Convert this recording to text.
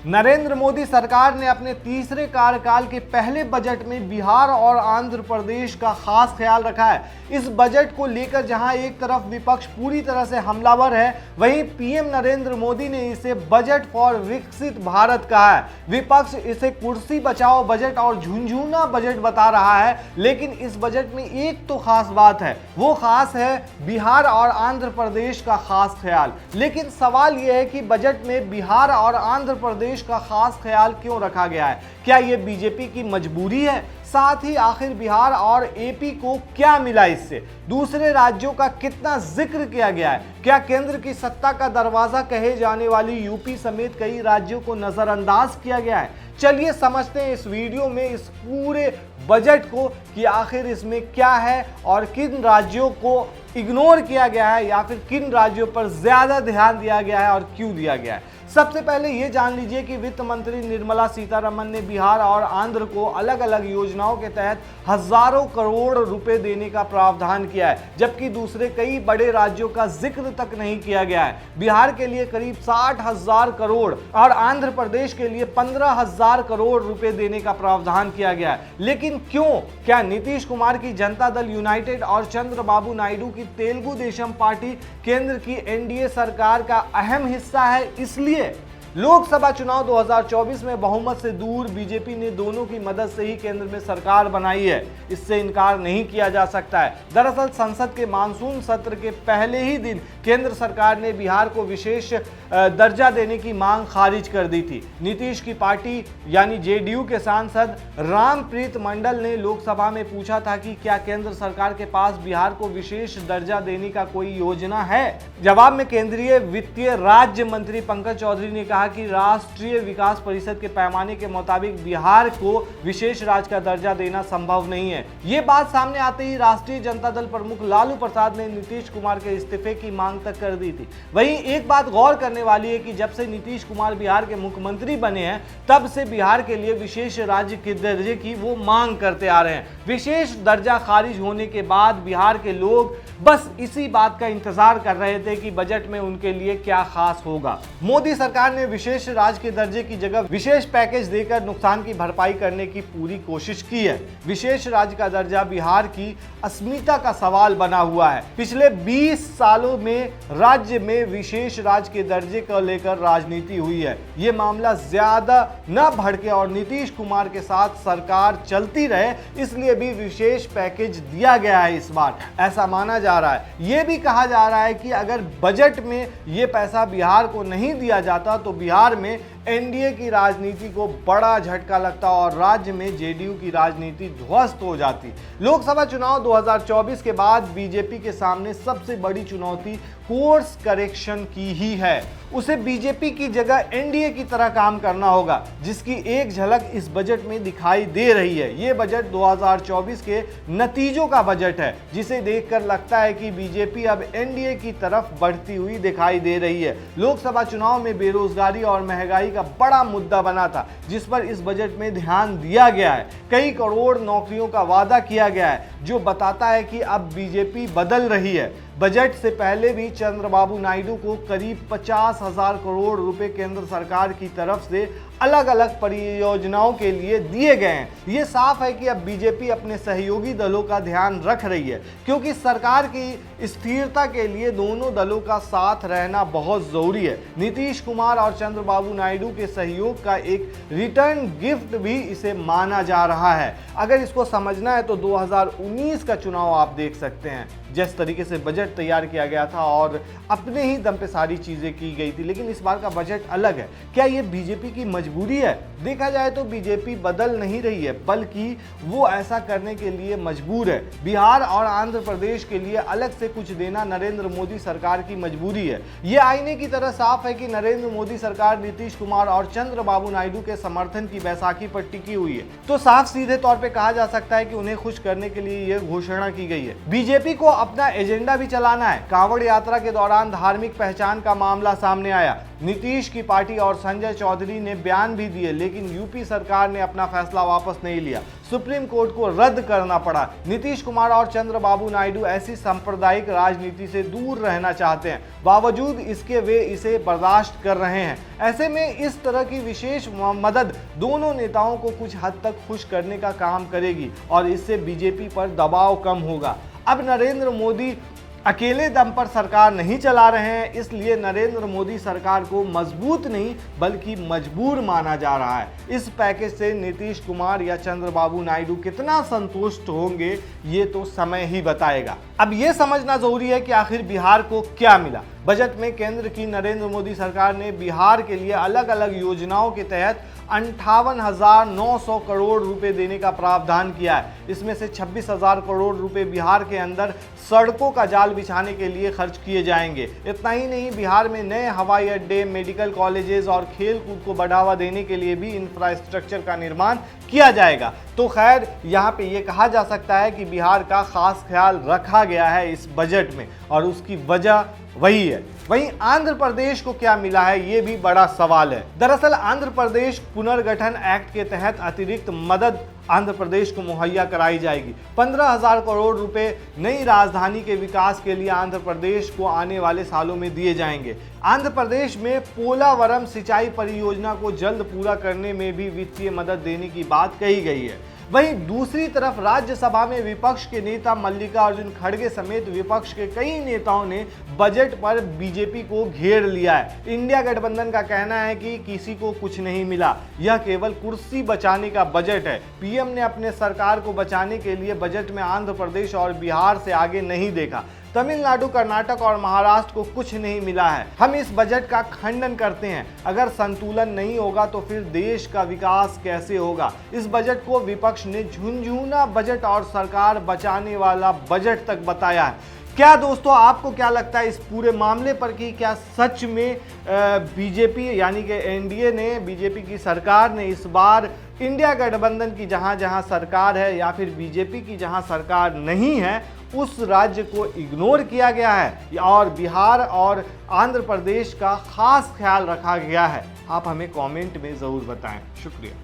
नरेंद्र मोदी सरकार ने अपने तीसरे कार्यकाल के पहले बजट में बिहार और आंध्र प्रदेश का खास ख्याल रखा है। इस बजट को लेकर जहां एक तरफ विपक्ष पूरी तरह से हमलावर है, वहीं पीएम नरेंद्र मोदी ने इसे बजट फॉर विकसित भारत कहा है। विपक्ष इसे कुर्सी बचाओ बजट और झुनझुना बजट बता रहा है, लेकिन इस बजट में एक तो खास बात है, वो खास है बिहार और आंध्र प्रदेश का खास ख्याल। लेकिन सवाल यह है कि बजट में बिहार और आंध्र प्रदेश का खास ख्याल क्यों रखा गया है? क्या यह बीजेपी की मजबूरी है? साथ ही आखिर बिहार और एपी को क्या मिला इससे? दूसरे राज्यों का कितना जिक्र किया गया है? क्या केंद्र की सत्ता का दरवाजा कहे जाने वाली यूपी समेत कई राज्यों को नजरअंदाज किया गया है? चलिए समझते हैं इस वीडियो में इस पूरे बजट को कि आखिर इसमें क्या है और किन राज्यों को इग्नोर किया गया है या फिर किन राज्यों पर ज्यादा ध्यान दिया गया है और क्यों दिया गया है। सबसे पहले ये जान लीजिए कि वित्त मंत्री निर्मला सीतारमण ने बिहार और आंध्र को अलग अलग योजनाओं के तहत हजारों करोड़ रुपए देने का प्रावधान किया है, जबकि दूसरे कई बड़े राज्यों का जिक्र तक नहीं किया गया है। बिहार के लिए करीब 60,000 करोड़ और आंध्र प्रदेश के लिए 15,000 करोड़ रुपए देने का प्रावधान किया गया है। लेकिन क्यों? क्या नीतीश कुमार की जनता दल यूनाइटेड और चंद्रबाबू नायडू की तेलुगु देशम पार्टी केंद्र की एनडीए सरकार का अहम हिस्सा है? इसलिए लोकसभा चुनाव 2024 में बहुमत से दूर बीजेपी ने दोनों की मदद से ही केंद्र में सरकार बनाई है, इससे इनकार नहीं किया जा सकता है। दरअसल संसद के मानसून सत्र के पहले ही दिन केंद्र सरकार ने बिहार को विशेष दर्जा देने की मांग खारिज कर दी थी। नीतीश की पार्टी यानी जेडीयू के सांसद रामप्रीत मंडल ने लोकसभा में पूछा था कि क्या केंद्र सरकार के पास बिहार को विशेष दर्जा देने का कोई योजना है। जवाब में केंद्रीय वित्तीय राज्य मंत्री पंकज चौधरी ने कहा कि राष्ट्रीय विकास परिषद के पैमाने के मुताबिक बिहार को विशेष राज्य का दर्जा देना संभव नहीं है। ये बात सामने आते ही राष्ट्रीय जनता दल प्रमुख लालू प्रसाद ने नीतीश कुमार के इस्तीफे की मांग तक कर दी थी। वहीं एक बात गौर करने वाली है कि जब से नीतीश कुमार बिहार के मुख्यमंत्री बने हैं, तब से बिहार के लिए विशेष राज्य के दर्जे की वो मांग करते आ रहे हैं। विशेष दर्जा खारिज होने के बाद बिहार के लोग बस इसी बात का इंतजार कर रहे थे कि बजट में उनके लिए क्या खास होगा। मोदी सरकार ने विशेष राज्य के दर्जे की जगह विशेष पैकेज देकर नुकसान की भरपाई करने की पूरी कोशिश की है। विशेष राज्य का दर्जा बिहार की अस्मिता का सवाल बना हुआ है। पिछले 20 सालों में राज्य में विशेष राज्य के दर्जे को लेकर राजनीति हुई है। ये मामला ज्यादा न भड़के और नीतीश कुमार के साथ सरकार चलती रहे, इसलिए भी विशेष पैकेज दिया गया है इस बार, ऐसा माना जा रहा है। ये भी कहा जा रहा है कि अगर बजट में ये पैसा बिहार को नहीं दिया जाता तो बिहार में एनडीए की राजनीति को बड़ा झटका लगता और राज्य में जेडीयू की राजनीति ध्वस्त हो जाती। लोकसभा चुनाव 2024 के बाद बीजेपी के सामने सबसे बड़ी चुनौती कोर्स करेक्शन की ही है। उसे बीजेपी की जगह एनडीए की तरह काम करना होगा, जिसकी एक झलक इस बजट में दिखाई दे रही है। ये बजट 2024 के नतीजों का बजट है, जिसे देखकर लगता है कि बीजेपी अब एनडीए की तरफ बढ़ती हुई दिखाई दे रही है। लोकसभा चुनाव में बेरोजगारी और महंगाई का बड़ा मुद्दा बना था, जिस पर इस बजट में ध्यान दिया गया है। कई करोड़ नौकरियों का वादा किया गया है, जो बताता है कि अब बीजेपी बदल रही है। बजट से पहले भी चंद्रबाबू नायडू को करीब 50,000 करोड़ रुपए केंद्र सरकार की तरफ से अलग अलग परियोजनाओं के लिए दिए गए हैं। ये साफ है कि अब बीजेपी अपने सहयोगी दलों का ध्यान रख रही है, क्योंकि सरकार की स्थिरता के लिए दोनों दलों का साथ रहना बहुत जरूरी है। नीतीश कुमार और चंद्रबाबू नायडू के सहयोग का एक रिटर्न गिफ्ट भी इसे माना जा रहा है। अगर इसको समझना है तो 2019 का चुनाव आप देख सकते हैं, जिस तरीके से बजट तैयार किया गया था और अपने ही दम पे सारी चीजें की गई थी। लेकिन इस बार का बजट अलग है। क्या ये बीजेपी की मजबूरी है? देखा जाए तो बीजेपी बदल नहीं रही है, बल्कि वो ऐसा करने के लिए मजबूर है। बिहार और आंध्र प्रदेश के लिए अलग से कुछ देना नरेंद्र मोदी सरकार की मजबूरी है। ये आईने की तरह साफ है कि नरेंद्र मोदी सरकार नीतीश कुमार और चंद्रबाबू नायडू के समर्थन की बैसाखी पर टिकी हुई है। तो साफ सीधे तौर पे कहा जा सकता है कि उन्हें खुश करने के लिए यह घोषणा की गई है। बीजेपी को अपना एजेंडा भी चलाना है। कांवड़ यात्रा के दौरान धार्मिक पहचान का मामला सामने आया। नीतीश की पार्टी और संजय चौधरी ने बयान भी दिए, लेकिन यूपी सरकार ने अपना फैसला वापस नहीं लिया। सुप्रीम कोर्ट को रद्द करना पड़ा। नीतीश कुमार और चंद्रबाबू नायडू ऐसी सांप्रदायिक राजनीति से दूर रहना चाहते हैं, बावजूद इसके वे इसे बर्दाश्त कर रहे हैं। ऐसे में इस तरह की विशेष मदद दोनों नेताओं को कुछ हद तक खुश करने का काम करेगी और इससे बीजेपी पर दबाव कम होगा। अब नरेंद्र मोदी अकेले दम पर सरकार नहीं चला रहे हैं, इसलिए नरेंद्र मोदी सरकार को मजबूत नहीं बल्कि मजबूर माना जा रहा है। इस पैकेज से नीतीश कुमार या चंद्रबाबू नायडू कितना संतुष्ट होंगे ये तो समय ही बताएगा। अब ये समझना जरूरी है कि आखिर बिहार को क्या मिला। बजट में केंद्र की नरेंद्र मोदी सरकार ने बिहार के लिए अलग अलग योजनाओं के तहत 58,900 करोड़ रुपए देने का प्रावधान किया है। इसमें से 26,000 करोड़ रुपए बिहार के अंदर सड़कों का जाल बिछाने के लिए खर्च किए जाएंगे। इतना ही नहीं, बिहार में नए हवाई अड्डे, मेडिकल कॉलेजेस और खेल कूद को बढ़ावा देने के लिए भी इंफ्रास्ट्रक्चर का निर्माण किया जाएगा। तो खैर, यहाँ पे ये कहा जा सकता है कि बिहार का खास ख्याल रखा गया है इस बजट में और उसकी वजह वही है। वहीं आंध्र प्रदेश को क्या मिला है, ये भी बड़ा सवाल है। दरअसल आंध्र प्रदेश पुनर्गठन एक्ट के तहत अतिरिक्त मदद आंध्र प्रदेश को मुहैया कराई जाएगी। 15,000 करोड़ रुपए नई राजधानी के विकास के लिए आंध्र प्रदेश को आने वाले सालों में दिए जाएंगे। आंध्र प्रदेश में पोलावरम सिंचाई परियोजना को जल्द पूरा करने में भी वित्तीय मदद देने की बात कही गई है। वहीं दूसरी तरफ राज्यसभा में विपक्ष के नेता मल्लिकार्जुन खड़गे समेत विपक्ष के कई नेताओं ने बजट पर बीजेपी को घेर लिया है। इंडिया गठबंधन का कहना है कि किसी को कुछ नहीं मिला, यह केवल कुर्सी बचाने का बजट है। पीएम ने अपने सरकार को बचाने के लिए बजट में आंध्र प्रदेश और बिहार से आगे नहीं देखा। तमिलनाडु, कर्नाटक और महाराष्ट्र को कुछ नहीं मिला है। हम इस बजट का खंडन करते हैं। अगर संतुलन नहीं होगा तो फिर देश का विकास कैसे होगा। इस बजट को विपक्ष ने झुनझुना बजट और सरकार बचाने वाला बजट तक बताया है। क्या दोस्तों, आपको क्या लगता है इस पूरे मामले पर कि क्या सच में बीजेपी यानी कि एनडीए ने, बीजेपी की सरकार ने इस बार इंडिया गठबंधन की जहां सरकार है या फिर बीजेपी की जहां सरकार नहीं है उस राज्य को इग्नोर किया गया है और बिहार और आंध्र प्रदेश का खास ख्याल रखा गया है? आप हमें कमेंट में ज़रूर बताएं। शुक्रिया।